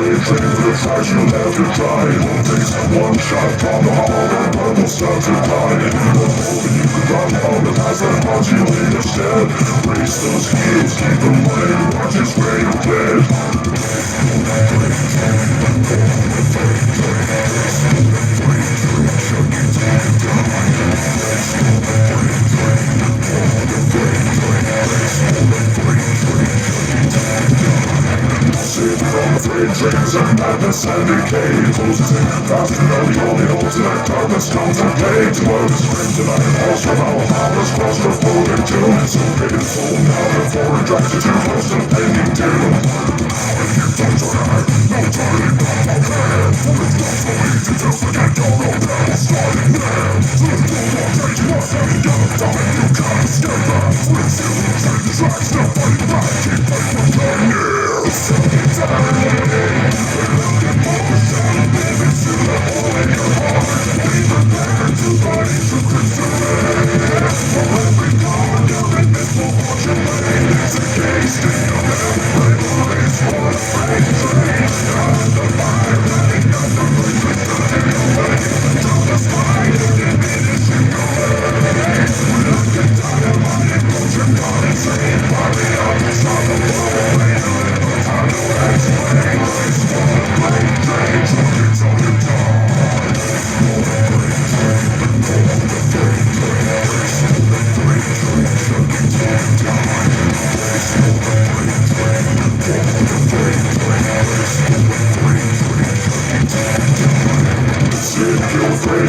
blade, training for the trash you'll have to try. One face, one shot, from the hollow, the blood will start to die. If you look over, you can run from the past that haunts you instead. Raise those heels, keep them running, watch it spray your dead. Dreams of madness and decay closes in fast and early, only holds in that darkness comes and play. To our scream tonight and pulse from our powerless claustrophobic tomb. So big and full now before it drives you too close to pending doom. If you don't try, no turning back my hand. For it's not so easy to forget your own battle starting there. So the world will take you up and you're dying, you can't escape that. With silver train tracks, no fighting back, keep playing for 10 years.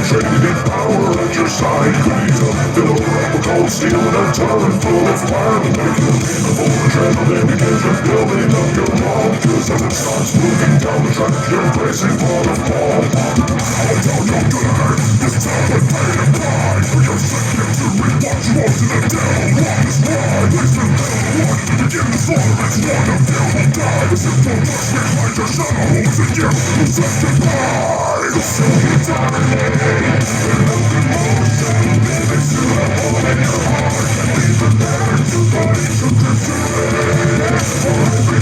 Trading in power at your side. Could fill up a cold steel in a turret full of fire. Make you lean over adrenaline because you're building up your wall. Cause as it starts moving down the track, you're bracing for the fall. How down you're gonna hurt this time with pain and pride. For your second to reap what you owe to the devil. One is pride, place the devil one. Begin to slaughter, it's one of you will die. The simple rush behind your shadow holds in you. Who's left to die? So you dominate. Even better to body to pursue it. For every